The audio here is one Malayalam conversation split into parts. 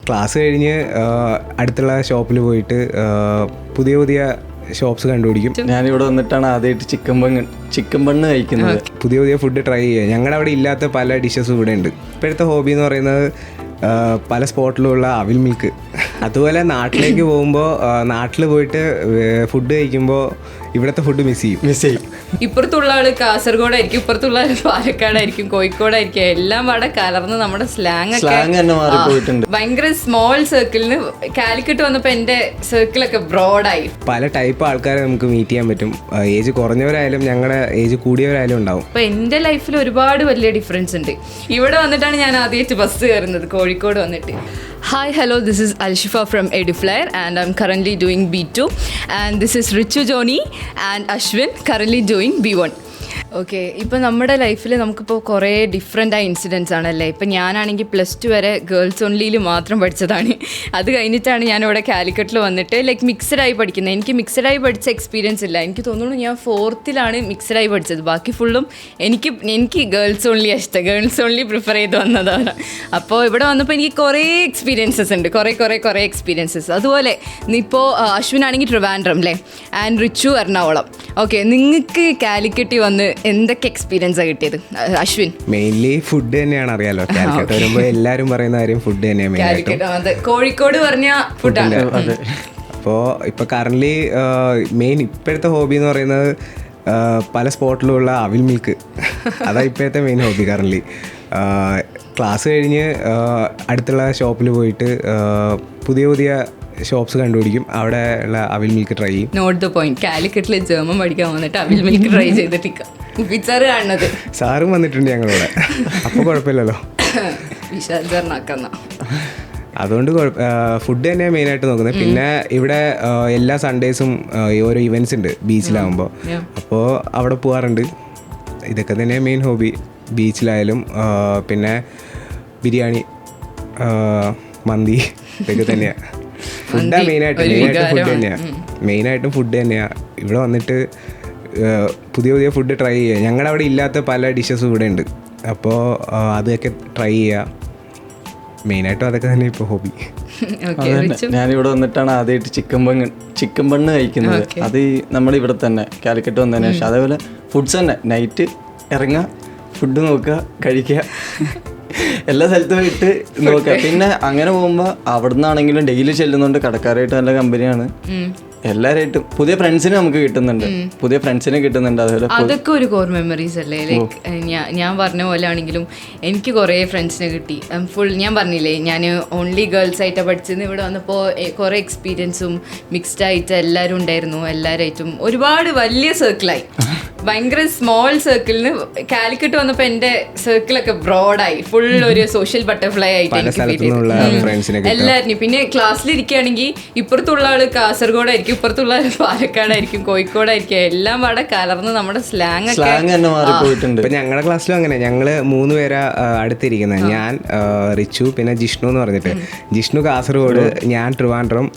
ക്ലാസ് കഴിഞ്ഞ് അടുത്തുള്ള ഷോപ്പിൽ പോയിട്ട് പുതിയ പുതിയ ഷോപ്സ് കണ്ടുപിടിക്കും. ഞാനിവിടെ വന്നിട്ടാണ് ആദ്യമായിട്ട് ചിക്കൻ ബണ്ണ് കഴിക്കുന്നത്. പുതിയ പുതിയ ഫുഡ് ട്രൈ ചെയ്യുക. ഞങ്ങളുടെ അവിടെ ഇല്ലാത്ത പല ഡിഷസും ഇവിടെ ഉണ്ട്. ഇപ്പോഴത്തെ ഹോബി എന്ന് പറയുന്നത് പല സ്പോട്ടിലുള്ള അവിൽ മിൽക്ക്. അതുപോലെ നാട്ടിലേക്ക് പോകുമ്പോൾ നാട്ടിൽ പോയിട്ട് ഫുഡ് കഴിക്കുമ്പോൾ ഇവിടുത്തെ ഫുഡ് മിസ് ചെയ്യും. ഇപ്പുറത്തുള്ള ആള് കാസർഗോഡായിരിക്കും, ഇപ്പുറത്തുള്ള ആള് പാലക്കാടായിരിക്കും, കോഴിക്കോടായിരിക്കും, എല്ലാം അവിടെ കലർന്ന് നമ്മുടെ സ്ലാങ് ഒക്കെ ഭയങ്കര സ്മോൾ സർക്കിളിന് കാലിക്കറ്റ് വന്നപ്പോൾ എൻ്റെ സർക്കിളൊക്കെ ബ്രോഡായി. പല ടൈപ്പ് ആൾക്കാരെ നമുക്ക് മീറ്റ് ചെയ്യാൻ പറ്റും. ഏജ് കുറഞ്ഞവരായാലും ഞങ്ങളുടെ ഏജ് കൂടിയവരായാലും ഉണ്ടാവും. അപ്പോൾ എൻ്റെ ലൈഫിൽ ഒരുപാട് വലിയ ഡിഫറൻസ് ഉണ്ട്. ഇവിടെ വന്നിട്ടാണ് ഞാൻ ആദ്യമായിട്ട് ബസ് കയറുന്നത്, കോഴിക്കോട് വന്നിട്ട്. Hi, hello, this is Alshifa from Eduflare and I'm currently doing B2 and this is Richu Joni and Ashwin currently doing B1. Okay, ഇപ്പം നമ്മുടെ ലൈഫിൽ നമുക്കിപ്പോൾ കുറേ ഡിഫറെൻ്റ് ആയ ഇൻസിഡൻസ് ആണല്ലേ. ഇപ്പം ഞാനാണെങ്കിൽ +2 വരെ ഗേൾസ് ഓൺലിയിൽ മാത്രം പഠിച്ചതാണ്. അത് കഴിഞ്ഞിട്ടാണ് ഞാനിവിടെ കാലിക്കറ്റിൽ വന്നിട്ട് മിക്സഡായി പഠിക്കുന്നത്. എനിക്ക് മിക്സഡായി പഠിച്ച എക്സ്പീരിയൻസ് ഇല്ല. എനിക്ക് തോന്നുന്നു ഞാൻ 4th മിക്സഡായി പഠിച്ചത്. ബാക്കി ഫുള്ളും എനിക്ക് ഗേൾസ് ഓൺലി ഇഷ്ടം, ഗേൾസ് ഓൺലി പ്രിഫർ ചെയ്ത് വന്നതാണ്. അപ്പോൾ ഇവിടെ വന്നപ്പോൾ എനിക്ക് കുറേ എക്സ്പീരിയൻസസ് ഉണ്ട്, കുറേ എക്സ്പീരിയൻസസ്. അതുപോലെ ഇപ്പോൾ അശ്വിനാണെങ്കിൽ ട്രിവാൻഡ്രം അല്ലേ, ആൻഡ് റിച്ചു എറണാകുളം. ഓക്കെ, നിങ്ങൾക്ക് കാലിക്കറ്റിൽ വന്ന് എന്തൊക്കെ എക്സ്പീരിയൻസാണ് കിട്ടിയത് അശ്വിൻ? മെയിൻലി ഫുഡ് തന്നെയാണ്. അറിയാലോ, കാലിക്കറ്റ് വരുമ്പോൾ എല്ലാവരും പറയുന്ന കാര്യം ഫുഡ് തന്നെയാണ്. കോഴിക്കോട് പറഞ്ഞ ഫുഡാണ്. അപ്പോൾ ഇപ്പോൾ കറൻ്റ്ലി മെയിൻ ഇപ്പോഴത്തെ ഹോബി എന്ന് പറയുന്നത് പല സ്പോട്ടിലുള്ള അവിൽ മിൽക്ക്. അതാണ് ഇപ്പോഴത്തെ മെയിൻ ഹോബി കറൻ്റ്ലി. ക്ലാസ് കഴിഞ്ഞ് അടുത്തുള്ള ഷോപ്പിൽ പോയിട്ട് പുതിയ പുതിയ ഷോപ്സ് കണ്ടുപിടിക്കും. അവിടെ ഉള്ള അവിൽ മിൽക്ക് ട്രൈ ചെയ്യും. നോട്ട് ദ പോയിന്റ്, കാലിക്കറ്റിൽ ജർമ്മൻ പഠിക്കാൻ വന്നിട്ട് അവിൽ മിൽക്ക് ട്രൈ ചെയ്തിട്ടില്ല. സാറ് കാണുന്നത് സാറും വന്നിട്ടുണ്ട് ഞങ്ങളിവിടെ. അപ്പോൾ കുഴപ്പമില്ലല്ലോ, വിശാലനാക്കുന്ന. അതുകൊണ്ട് ഫുഡ് തന്നെയാണ് മെയിനായിട്ട് നോക്കുന്നത്. പിന്നെ ഇവിടെ എല്ലാ സൺഡേസും ഓരോ ഇവൻറ്റ്സ് ഉണ്ട് ബീച്ചിലാകുമ്പോൾ. അപ്പോൾ അവിടെ പോകാറുണ്ട്. ഇതൊക്കെ തന്നെയാണ് മെയിൻ ഹോബി. ബീച്ചിലായാലും പിന്നെ ബിരിയാണി, മന്തി, ഇതൊക്കെ തന്നെയാണ്. ഫുഡാണ് മെയിനായിട്ടും ഫുഡ് തന്നെയാണ്. ഇവിടെ വന്നിട്ട് പുതിയ പുതിയ ഫുഡ് ട്രൈ ചെയ്യുക. ഞങ്ങളുടെ അവിടെ ഇല്ലാത്ത പല ഡിഷസും ഇവിടെ ഉണ്ട്. അപ്പോൾ അതൊക്കെ ട്രൈ ചെയ്യുക. മെയിനായിട്ടും അതൊക്കെ തന്നെ ഇപ്പോൾ ഹോബി. ഞാനിവിടെ വന്നിട്ടാണ് ആദ്യമായിട്ട് ചിക്കൻ ബണ്ണ് കഴിക്കുന്നത്. അത് നമ്മളിവിടെ തന്നെ കാലിക്കറ്റ് വന്നതിന് ശേഷം. അതേപോലെ ഫുഡ്സ് തന്നെ, നൈറ്റ് ഇറങ്ങുക, ഫുഡ് നോക്കുക, കഴിക്കുക, എല്ലാ സ്ഥലത്തും പോയിട്ട് നോക്കുക. പിന്നെ അങ്ങനെ പോകുമ്പോൾ അവിടെ നിന്നാണെങ്കിലും ഡെയിലി ചെല്ലുന്നുണ്ട്. കടക്കാരായിട്ട് നല്ല കമ്പനിയാണ്. എല്ലാവരായിട്ടും പുതിയ ഫ്രണ്ട്സിനെ നമുക്ക് കിട്ടുന്നുണ്ട്. അതുപോലെ അതൊക്കെ ഒരു കോർ മെമ്മറീസ് അല്ലേ. ഞാൻ പറഞ്ഞ പോലെ ആണെങ്കിലും എനിക്ക് കുറേ ഫ്രണ്ട്സിനെ കിട്ടി. ഞാൻ പറഞ്ഞില്ലേ, ഞാൻ ഓൺലി ഗേൾസ് ആയിട്ടാണ് പഠിച്ചത്. ഇവിടെ വന്നപ്പോൾ കുറേ എക്സ്പീരിയൻസും മിക്സ്ഡ് ആയിട്ട് എല്ലാവരും ഉണ്ടായിരുന്നു. എല്ലാവരായിട്ടും ഒരുപാട് വലിയ സർക്കിളായി. ഭയങ്കര സ്മോൾ സർക്കിളിന് കാലിക്കറ്റ് വന്നപ്പോൾ എൻ്റെ സർക്കിളൊക്കെ ബ്രോഡായി. ഫുൾ ഒരു സോഷ്യൽ ബട്ടർഫ്ലൈ ആയിട്ട് എനിക്ക് ഫീൽ ചെയ്തു എല്ലാവരും. പിന്നെ ക്ലാസ്സിലിരിക്കുകയാണെങ്കിൽ ഇപ്പുറത്തുള്ള ആള് കാസർഗോഡായിരിക്കും, ഇപ്പുറത്തുള്ള ആള് പാലക്കാടായിരിക്കും, കോഴിക്കോടായിരിക്കും, എല്ലാം അവിടെ കലർന്ന് നമ്മുടെ സ്ലാങ് ഒക്കെ. ഞങ്ങളുടെ ക്ലാസ്സിലും അങ്ങനെ ഞങ്ങള് 3 പേരാ അടുത്തിരിക്കുന്നത്. ഞാൻ, റിച്ചു, പിന്നെ ജിഷ്ണു എന്ന് പറഞ്ഞിട്ട്. ജിഷ്ണു കാസർഗോഡ്, ഞാൻ ട്രിവാൻഡ്രം,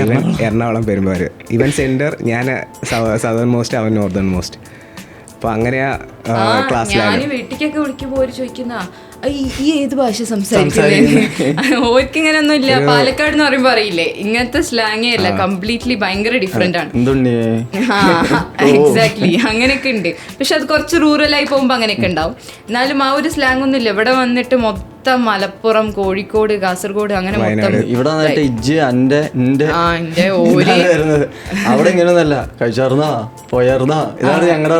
ഇവൻ എറണാകുളം പെരുമ്പാവൂർ. ഇവൻ സെന്റർ, ഞാൻ സദേൺ മോസ്റ്റ്, അവൻ നോർത്തേൺ മോസ്റ്റ്. അപ്പൊ അങ്ങനെയാ ക്ലാസ്സിലാണ്. ഞാൻ വീട്ടിലേക്കൊക്കെ വിളിക്കുമ്പോൾ ഒരു ചോദിക്കുന്ന ഈ ഏത് ഭാഷ സംസാരിക്കുന്നത്? ഓർക്കിങ്ങനെ ഒന്നും ഇല്ല. പാലക്കാട് എന്ന് പറയുമ്പോൾ അറിയില്ലേ, ഇങ്ങനത്തെ സ്ലാങ്ങേ അല്ല, കംപ്ലീറ്റ്ലി ഭയങ്കര ഡിഫറെന്റ് ആണ്. എക്സാക്ട്ലി, അങ്ങനെയൊക്കെ ഉണ്ട്. പക്ഷെ അത് കുറച്ച് റൂറലായി പോകുമ്പോൾ അങ്ങനെയൊക്കെ ഉണ്ടാവും. എന്നാലും ആ ഒരു സ്ലാങ് ഒന്നും ഇല്ല. ഇവിടെ വന്നിട്ട് മൊത്തം മലപ്പുറം, കോഴിക്കോട്, കാസർഗോഡ്, അങ്ങനെ മൊത്തം ഇവിടെ അവിടെ ഇങ്ങനെയൊന്നല്ല. കഴിച്ചാർന്നാ, പോയാർന്നാ, ഇതാണ് ഞങ്ങളുടെ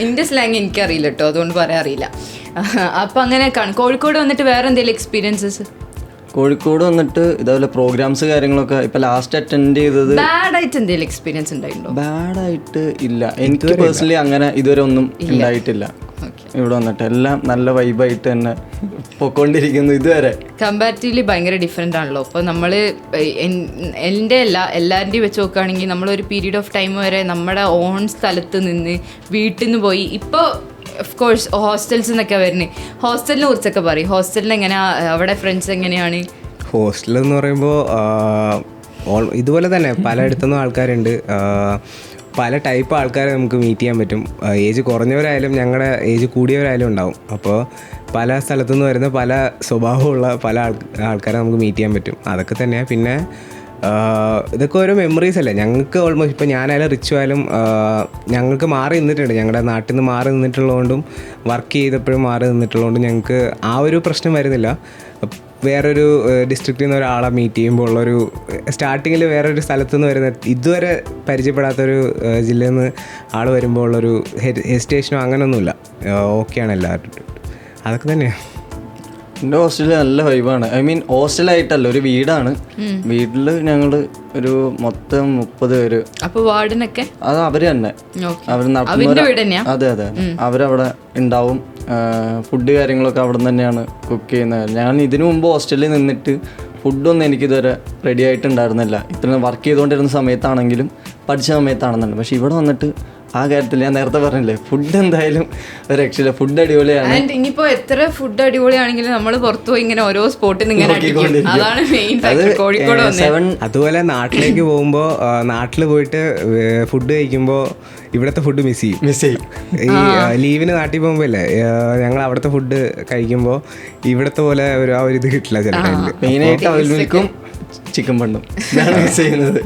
എന്റെ സ്ലാങ് എനിക്കറിയില്ല കേട്ടോ, അതുകൊണ്ട് പറയാൻ അറിയില്ല. അപ്പൊ അങ്ങനെയൊക്കെയാണ്. കോഴിക്കോട് വന്നിട്ട് വേറെ എന്തെങ്കിലും എക്സ്പീരിയൻസസ്? കോഴിക്കോട് വന്നിട്ട് ഇതേപോലെ പ്രോഗ്രാംസ് കാര്യങ്ങളൊക്കെ ഇപ്പൊ ലാസ്റ്റ് അറ്റൻഡ് ചെയ്തത്. ബാഡായിട്ട് എന്തെങ്കിലും എക്സ്പീരിയൻസ് ഉണ്ടായിട്ടുണ്ടോ? ബാഡായിട്ട് ഇല്ല, എനിക്ക് പേഴ്സണലി അങ്ങനെ ഇതുവരെ ഒന്നും ഉണ്ടായിട്ടില്ല. ഇവിടെ വന്നിട്ട് എല്ലാം നല്ല വൈബായിട്ട് തന്നെ പൊക്കോണ്ടിരിക്കുന്നു ഇതുവരെ. കമ്പാരിറ്റീവ്ലി ഭയങ്കര ഡിഫറെൻ്റ് ആണല്ലോ. അപ്പോൾ നമ്മൾ എൻ്റെ എല്ലാവരുടെയും വെച്ച് നോക്കുകയാണെങ്കിൽ നമ്മളൊരു പീരീഡ് ഓഫ് ടൈം വരെ നമ്മുടെ ഓൺ സ്ഥലത്ത് നിന്ന് വീട്ടിൽ നിന്ന് പോയി. ഇപ്പോൾ ഓഫ് കോഴ്സ് ഹോസ്റ്റൽസ് എന്നൊക്കെ വരുന്നത്. ഹോസ്റ്റലിനെ കുറിച്ചൊക്കെ പറയും. ഹോസ്റ്റലിൽ എങ്ങനെയാ, അവിടെ ഫ്രണ്ട്സ് എങ്ങനെയാണ്? ഹോസ്റ്റൽ എന്ന് പറയുമ്പോൾ ഇതുപോലെ തന്നെ പലയിടത്തുനിന്നും ആൾക്കാരുണ്ട്. പല ടൈപ്പ് ആൾക്കാരെ നമുക്ക് മീറ്റ് ചെയ്യാൻ പറ്റും. ഏജ് കുറഞ്ഞവരായാലും ഞങ്ങളുടെ ഏജ് കൂടിയവരായാലും ഉണ്ടാവും. അപ്പോൾ പല സ്ഥലത്തു നിന്ന് വരുന്ന പല സ്വഭാവമുള്ള പല ആൾക്കാരെ നമുക്ക് മീറ്റ് ചെയ്യാൻ പറ്റും. അതൊക്കെ തന്നെയാണ്. പിന്നെ ഇതൊക്കെ ഓരോ മെമ്മറീസ് അല്ലേ ഞങ്ങൾക്ക്. ഓൾമോസ്റ്റ് ഇപ്പോൾ ഞാനായാലും റിച്ചു ആയാലും ഞങ്ങൾക്ക് മാറി നിന്നിട്ടുണ്ട്. ഞങ്ങളുടെ നാട്ടിൽ നിന്ന് മാറി നിന്നിട്ടുള്ളതുകൊണ്ടും വർക്ക് ചെയ്തപ്പോഴും മാറി നിന്നിട്ടുള്ളതുകൊണ്ടും ഞങ്ങൾക്ക് ആ ഒരു പ്രശ്നം വരുന്നില്ല. വേറൊരു ഡിസ്ട്രിക്റ്റിൽ നിന്ന് ഒരാളെ മീറ്റ് ചെയ്യുമ്പോൾ ഉള്ളൊരു സ്റ്റാർട്ടിങ്ങിൽ വേറൊരു സ്ഥലത്തു നിന്ന് വരുന്ന ഇതുവരെ പരിചയപ്പെടാത്തൊരു ജില്ലയിൽ നിന്ന് ആൾ വരുമ്പോൾ ഉള്ളൊരു ഹെസിറ്റേഷനോ അങ്ങനെയൊന്നുമില്ല. ഓക്കെയാണ് എല്ലാവരും. അതൊക്കെ തന്നെയാണ്. എൻ്റെ ഹോസ്റ്റലിൽ നല്ല വൈബാണ്. ഐ മീൻ ഹോസ്റ്റലായിട്ടല്ല, ഒരു വീടാണ്. വീട്ടിൽ ഞങ്ങൾ ഒരു മൊത്തം 30 പേര്. അപ്പോൾ വാർഡനൊക്കെ അത് അവര് തന്നെ, അവർ അതെ അതെ അവരവിടെ ഉണ്ടാവും. ഫുഡ് കാര്യങ്ങളൊക്കെ അവിടെ നിന്ന് തന്നെയാണ് കുക്ക് ചെയ്യുന്നത്. ഞാൻ ഇതിനു മുമ്പ് ഹോസ്റ്റലിൽ നിന്നിട്ട് ഫുഡൊന്നും എനിക്കിതുവരെ റെഡി ആയിട്ടുണ്ടായിരുന്നില്ല. ഇത്ര വർക്ക് ചെയ്തുകൊണ്ടിരുന്ന സമയത്താണെങ്കിലും പഠിച്ച സമയത്താണെന്നുണ്ട്. പക്ഷെ ഇവിടെ വന്നിട്ട് ആ കാര്യത്തിൽ ഞാൻ നേരത്തെ പറഞ്ഞില്ലേ, ഫുഡ് എന്തായാലും ഒരു രക്ഷയില്ല. ഫുഡ് അടിപൊളിയാണ്. ഇനിയിപ്പോ എത്ര ഫുഡ് അടിപൊളിയാണെങ്കിലും നമ്മൾ പുറത്തു പോയി ഇങ്ങനെ ഓരോ സ്പോട്ടിൽ നിന്ന് അതാണ് മെയിൻ ഫാക്ടർ കോഴിക്കോട്. അതുപോലെ നാട്ടിലേക്ക് പോകുമ്പോൾ നാട്ടിൽ പോയിട്ട് ഫുഡ് കഴിക്കുമ്പോൾ ഇവിടുത്തെ ഫുഡ് മിസ് ചെയ്യും. ഈ ലീവിന് നാട്ടിൽ പോകുമ്പോൾ അല്ലേ ഞങ്ങൾ അവിടുത്തെ ഫുഡ് കഴിക്കുമ്പോൾ ഇവിടുത്തെ പോലെ ആ ഒരു ഇത് കിട്ടില്ല ചില ടൈമിൽ. മെയിനായിട്ട് അവിൽ മിൽക്കും ചിക്കൻ ബണ്ണും മിസ് ചെയ്യുന്നത്.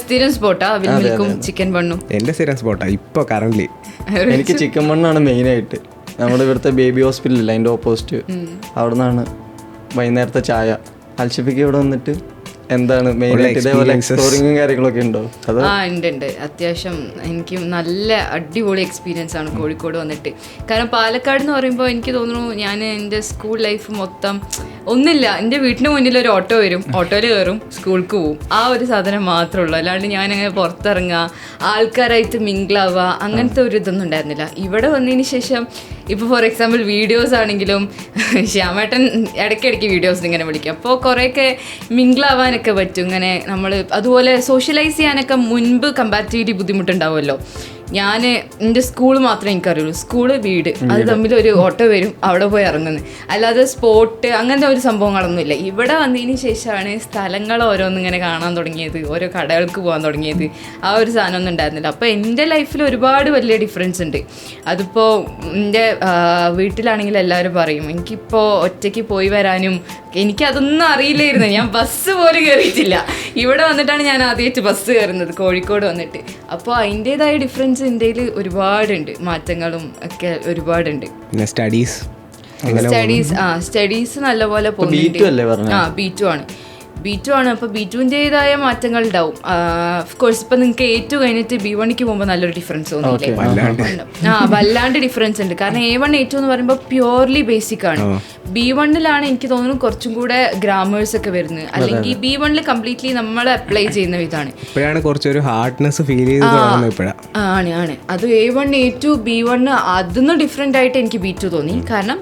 സ്ഥിരം സ്പോട്ടാ അവിൽ മിൽക്കും ചിക്കൻ ബണ്ണും. എൻ്റെ സ്ഥിരം സ്പോട്ടാ ഇപ്പോൾ കറന്റ്. എനിക്ക് ചിക്കൻ ബണ്ണാണ് മെയിനായിട്ട്. നമ്മുടെ ഇവിടുത്തെ ബേബി ഹോസ്പിറ്റലില്ല, അതിൻ്റെ ഓപ്പോസിറ്റ്, അവിടെ നിന്നാണ് വൈകുന്നേരത്തെ ചായ. അൽഷിഫയ്ക്ക് ഇവിടെ വന്നിട്ട് എന്താണ് മെയിനായിട്ട് ഇതേപോലെ എക്സ്പ്ലോറിങ്ങും കാര്യങ്ങളൊക്കെ ഉണ്ടോ? ഉണ്ട്. അത്യാവശ്യം എനിക്ക് നല്ല അടിപൊളി എക്സ്പീരിയൻസ് ആണ് കോഴിക്കോട് വന്നിട്ട്. കാരണം പാലക്കാട് എന്ന് പറയുമ്പോൾ എനിക്ക് തോന്നുന്നു ഞാൻ എൻ്റെ സ്കൂൾ ലൈഫ് മൊത്തം ഒന്നില്ല, എൻ്റെ വീട്ടിന് മുന്നിൽ ഒരു ഓട്ടോ വരും, ഓട്ടോയിൽ കയറും, സ്കൂൾക്ക് പോവും. ആ ഒരു സാധനം മാത്രമേ ഉള്ളൂ. അല്ലാണ്ട് ഞാനങ്ങനെ പുറത്തിറങ്ങുക, ആൾക്കാരായിട്ട് മിങ്കിളാവുക, അങ്ങനത്തെ ഒരു ഇതൊന്നും ഉണ്ടായിരുന്നില്ല. ഇവിടെ വന്നതിന് ശേഷം ഇപ്പോൾ ഫോർ എക്സാമ്പിൾ വീഡിയോസ് ആണെങ്കിലും ശ്യാമേട്ടൻ ഇടയ്ക്കിടയ്ക്ക് വീഡിയോസ് ഇങ്ങനെ വിളിക്കും. അപ്പോൾ കുറേയൊക്കെ മിങ്കിളാവാനൊക്കെ പറ്റും. ഇങ്ങനെ നമ്മൾ അതുപോലെ സോഷ്യലൈസ് ചെയ്യാനൊക്കെ മുൻപ് കമ്പാരിറ്റീവ്ലി ബുദ്ധിമുട്ടുണ്ടാവുമല്ലോ. ഞാൻ എൻ്റെ സ്കൂൾ മാത്രമേ എനിക്കറിയുള്ളൂ. സ്കൂള് വീട് അത് തമ്മിൽ ഒരു ഓട്ടോ വരും, അവിടെ പോയി ഇറങ്ങുന്നത്. അല്ലാതെ സ്പോട്ട് അങ്ങനത്തെ ഒരു സംഭവങ്ങളൊന്നുമില്ല. ഇവിടെ വന്നതിന് ശേഷമാണ് സ്ഥലങ്ങൾ ഓരോന്നിങ്ങനെ കാണാൻ തുടങ്ങിയത്, ഓരോ കടകൾക്ക് പോകാൻ തുടങ്ങിയത്. ആ ഒരു സാധനമൊന്നും ഉണ്ടായിരുന്നില്ല. അപ്പോൾ എൻ്റെ ലൈഫിൽ ഒരുപാട് വലിയ ഡിഫറൻസ് ഉണ്ട്. അതിപ്പോൾ എൻ്റെ വീട്ടിലാണെങ്കിൽ എല്ലാവരും പറയും എനിക്കിപ്പോൾ ഒറ്റയ്ക്ക് പോയി വരാനും എനിക്കതൊന്നും അറിയില്ലായിരുന്നു. ഞാൻ ബസ് പോലും കയറിയിട്ടില്ല. ഇവിടെ വന്നിട്ടാണ് ഞാൻ ആദ്യമായിട്ട് ബസ് കയറുന്നത്, കോഴിക്കോട് വന്നിട്ട്. അപ്പോൾ അതിൻ്റെതായ ഡിഫറൻസ് ഇന്ത്യയിൽ ഒരുപാടുണ്ട്, മാറ്റങ്ങളും ഒക്കെ ഒരുപാടുണ്ട്. സ്റ്റഡീസ് നല്ലപോലെ പോകുന്നുണ്ട്. B2 ആണ്. അപ്പോൾ B2-ൻ്റെതായ മാറ്റങ്ങൾ ഉണ്ടാവും. ഓഫ്കോഴ്സ് ഇപ്പം നിങ്ങൾക്ക് A2 കഴിഞ്ഞിട്ട് B1ക്ക് പോകുമ്പോൾ നല്ലൊരു ഡിഫറൻസ് തോന്നില്ലേ? വല്ലാണ്ട് ഡിഫറൻസ് ഉണ്ട്. കാരണം A1 A2 എന്ന് പറയുമ്പോൾ പ്യുവർലി ബേസിക് ആണ്. B1-ലാണ് എനിക്ക് തോന്നുന്നു കുറച്ചും കൂടെ ഗ്രാമേഴ്സ് ഒക്കെ വരുന്നത്. അല്ലെങ്കിൽ B1-ൽ കംപ്ലീറ്റ്ലി നമ്മൾ അപ്ലൈ ചെയ്യുന്ന വിധമാണ്. ആണ്. അത് A1 A2 B1 അതൊന്നും ഡിഫറെൻ്റ് ആയിട്ട് എനിക്ക് B2 തോന്നി. കാരണം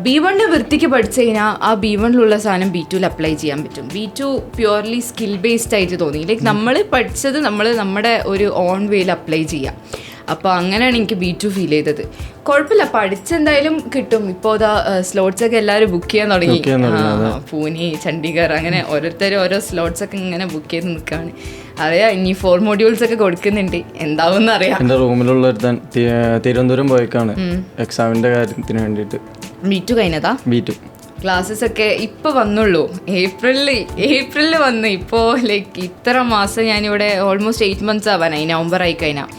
B1 വൃത്തിക്ക് പഠിച്ചു കഴിഞ്ഞാൽ ആ B1-ലുള്ള സാധനം B2-ൽ അപ്ലൈ ചെയ്യാൻ പറ്റും. B2 പ്യുവർലി സ്കിൽ ബേസ്ഡ് ആയിട്ട് തോന്നി. ലൈക്ക് നമ്മൾ പഠിച്ചത് നമ്മുടെ ഒരു ഓൺ വേയിൽ അപ്ലൈ ചെയ്യാം. അപ്പോൾ അങ്ങനെയാണ് എനിക്ക് B2 ഫീൽ ചെയ്തത്. കുഴപ്പമില്ല, പഠിച്ചെന്തായാലും കിട്ടും. ഇപ്പോൾ ഇതാ സ്ലോട്ട്സൊക്കെ എല്ലാവരും ബുക്ക് ചെയ്യാൻ തുടങ്ങി. പൂനെ, ചണ്ഡീഗഡ് അങ്ങനെ ഓരോരുത്തരും ഓരോ സ്ലോട്ട്സൊക്കെ ഇങ്ങനെ ബുക്ക് ചെയ്ത് നിൽക്കുകയാണ്. അറിയാം ഇനി 4 modules ഒക്കെ കൊടുക്കുന്നുണ്ട്, എന്താവും അറിയാം. എൻ്റെ റൂമിലുള്ള തിരുവനന്തപുരം പോയേക്കാണ് എക്സാമിൻ്റെ കാര്യത്തിന് വേണ്ടിയിട്ട്. B2 കഴിഞ്ഞതാ? B2 ക്ലാസ്സസ് ഒക്കെ ഇപ്പോൾ വന്നുള്ളൂ. ഏപ്രിലിൽ വന്നു. ഇപ്പോൾ ലൈക്ക് ഇത്ര മാസം ഞാനിവിടെ ഓൾമോസ്റ്റ് 8 months ആവാനായി. നവംബർ ആയി കഴിഞ്ഞാൽ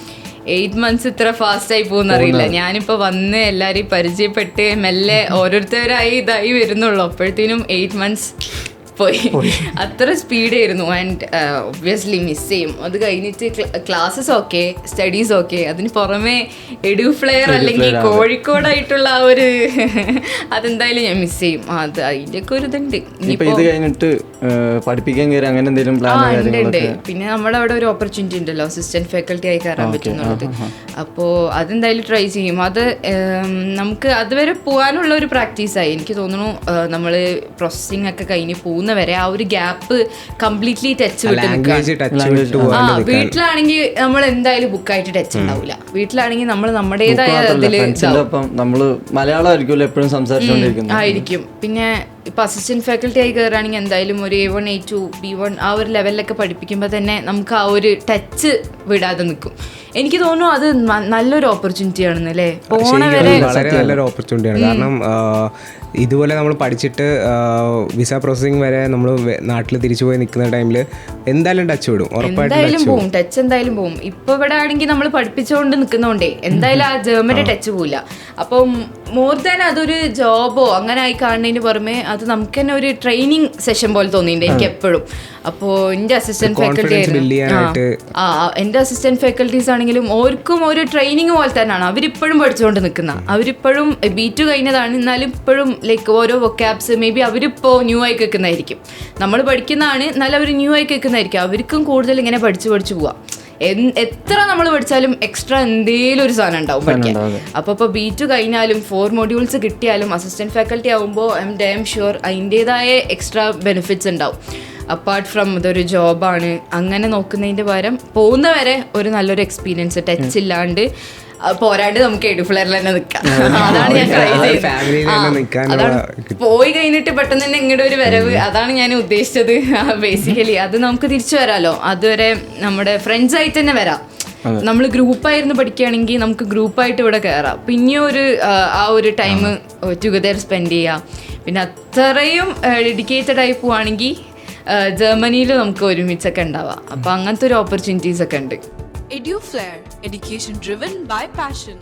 8 months ഇത്ര ഫാസ്റ്റായി പോകുന്നറിയില്ല. ഞാനിപ്പോൾ വന്ന് എല്ലാവരെയും പരിചയപ്പെട്ട് മെല്ലെ ഓരോരുത്തരായി ഇതായി വരുന്നുള്ളൂ. അപ്പോഴത്തേനും 8 months പോയി. അത്ര സ്പീഡായിരുന്നു. ആൻഡ് ഒബ്വിയസ്ലി മിസ് ചെയ്യും. അത് കഴിഞ്ഞിട്ട് ക്ലാസ്സസ് ഓക്കെ, സ്റ്റഡീസ് ഓക്കെ, അതിന് പുറമെ എഡ്യൂഫ്ലെയർ അല്ലെങ്കിൽ കോഴിക്കോടായിട്ടുള്ള ആ ഒരു അതെന്തായാലും ഞാൻ മിസ് ചെയ്യും. അത് അതിൻ്റെയൊക്കെ ഒരു ഇതുണ്ട്. ഇത് കഴിഞ്ഞിട്ട് പഠിപ്പിക്കാൻ കയറി അങ്ങനെ എന്തെങ്കിലും ഉണ്ട്. പിന്നെ നമ്മുടെ അവിടെ ഒരു ഓപ്പർച്യൂണിറ്റി ഉണ്ടല്ലോ, അസിസ്റ്റന്റ് ഫാക്കൽറ്റി ആയി കയറാൻ പറ്റുന്നുള്ളത്. അപ്പോൾ അതെന്തായാലും ട്രൈ ചെയ്യും. അത് നമുക്ക് അതുവരെ പോകാനുള്ള ഒരു പ്രാക്ടീസായി. എനിക്ക് തോന്നുന്നു നമ്മൾ പ്രോസസ്സിംഗ് ഒക്കെ കഴിഞ്ഞ് പോകുന്ന വരെ ആ ഒരു ഗ്യാപ്പ് കംപ്ലീറ്റ്ലി ടച്ച് വിട്ട് നിൽക്കുക. വീട്ടിലാണെങ്കിൽ നമ്മൾ എന്തായാലും ബുക്കായിട്ട് ടച്ച് ഉണ്ടാവില്ല. വീട്ടിലാണെങ്കിൽ നമ്മൾ നമ്മുടേതായ നമ്മള് മലയാളം ആയിരിക്കും എപ്പോഴും സംസാരിച്ചുകൊണ്ടിരിക്കുന്നത് ആയിരിക്കും. പിന്നെ ഇപ്പോൾ അസിസ്റ്റൻറ്റ് ഫാക്കൽറ്റി ആയി കയറുകയാണെങ്കിൽ എന്തായാലും ഒരു A1 A2 B1 ആ ഒരു ലെവലിലൊക്കെ പഠിപ്പിക്കുമ്പോൾ തന്നെ നമുക്ക് ആ ഒരു ടച്ച് വിടാതെ നിൽക്കും. എനിക്ക് തോന്നുന്നു അത് നല്ലൊരു ഓപ്പർച്യൂണിറ്റി ആണെന്ന് അല്ലേ, പോണ വരെ വളരെ നല്ലൊരു ഓപ്പർച്യൂണിറ്റിയാണ്. കാരണം ഇതുപോലെ നമ്മൾ പഠിച്ചിട്ട് വിസ പ്രോസസ്സിങ് വരെ നമ്മൾ നാട്ടിൽ തിരിച്ചു പോയി നിൽക്കുന്ന ടൈമിൽ എന്തായാലും ടച്ച് വിടും, എന്തായാലും പോവും, ടച്ച് എന്തായാലും പോവും. ഇപ്പൊ ഇവിടെ ആണെങ്കിൽ നമ്മൾ പഠിപ്പിച്ചുകൊണ്ട് നിൽക്കുന്നോണ്ടേ എന്തായാലും ആ ജർമ്മന്റെ ടച്ച് പോവില്ല. അപ്പം മോർ ദാൻ അതൊരു ജോബോ അങ്ങനെ ആയി കാണുന്നതിന് പുറമെ അത് നമുക്ക് തന്നെ ഒരു ട്രെയിനിങ് സെഷൻ പോലെ തോന്നിയിട്ടുണ്ട് എനിക്ക് എപ്പോഴും. അപ്പോൾ എൻ്റെ അസിസ്റ്റന്റ് ഫാക്കൽറ്റി എൻ്റെ അസിസ്റ്റന്റ് ഫാക്കൽറ്റീസ് ആണെങ്കിലും ഓർക്കും ഒരു ട്രെയിനിങ് പോലെ തന്നെയാണ്. അവരിപ്പോഴും പഠിച്ചുകൊണ്ട് നിൽക്കുന്ന, അവരിപ്പോഴും B2 കഴിഞ്ഞതാണ്, എന്നാലും ഇപ്പോഴും ലൈക്ക് ഓരോ വൊക്കാബ്സ് മേ ബി അവരിപ്പോൾ ന്യൂ ആയി കേൾക്കുന്നതായിരിക്കും. നമ്മൾ പഠിക്കുന്നതാണ്, എന്നാലും അവർ ന്യൂ ആയി കേൾക്കുന്നതായിരിക്കും. അവർക്കും കൂടുതൽ ഇങ്ങനെ പഠിച്ചു പോവാം. എത്ര നമ്മൾ പഠിച്ചാലും എക്സ്ട്രാ എന്തേലും ഒരു സാധനം ഉണ്ടാവും പഠിക്കാൻ. അപ്പോൾ B2 കഴിഞ്ഞാലും 4 modules കിട്ടിയാലും അസിസ്റ്റന്റ് ഫാക്കൽറ്റി ആകുമ്പോൾ ഐ എം ഷുവർ അതിൻ്റെതായ എക്സ്ട്രാ ബെനിഫിറ്റ്സ് ഉണ്ടാവും. അപ്പാർട്ട് ഫ്രം ഇതൊരു ജോബാണ് അങ്ങനെ നോക്കുന്നതിൻ്റെ പകരം പോകുന്നവരെ ഒരു നല്ലൊരു എക്സ്പീരിയൻസ്, ടച്ച് ഇല്ലാണ്ട് പോരാണ്ട് നമുക്ക് എഡ്യൂഫ്ലെയറിൽ തന്നെ നിൽക്കാം. അതാണ് ഞാൻ ട്രൈ ചെയ്തത്. അതാണ് പോയി കഴിഞ്ഞിട്ട് പെട്ടെന്ന് തന്നെ ഇങ്ങോട്ട് ഒരു വരവ്, അതാണ് ഞാൻ ഉദ്ദേശിച്ചത് ബേസിക്കലി. അത് നമുക്ക് തിരിച്ചു വരാമല്ലോ, അതുവരെ നമ്മുടെ ഫ്രണ്ട്സ് ആയിട്ട് തന്നെ വരാം. നമ്മൾ ഗ്രൂപ്പായിരുന്നു പഠിക്കുകയാണെങ്കിൽ നമുക്ക് ഗ്രൂപ്പായിട്ട് ഇവിടെ കയറാം, പിന്നെയും ഒരു ആ ഒരു ടൈം ടുഗദർ സ്പെൻഡ് ചെയ്യാം. പിന്നെ അത്രയും ഡെഡിക്കേറ്റഡ് ആയി പോവുകയാണെങ്കിൽ ജർമ്മനിയിൽ നമുക്ക് ഒരുമിച്ചൊക്കെ ഉണ്ടാവാം. അപ്പോൾ അങ്ങനത്തെ ഒരു ഓപ്പർച്യൂണിറ്റീസ് ഒക്കെ ഉണ്ട്. EduFlair, education driven by passion.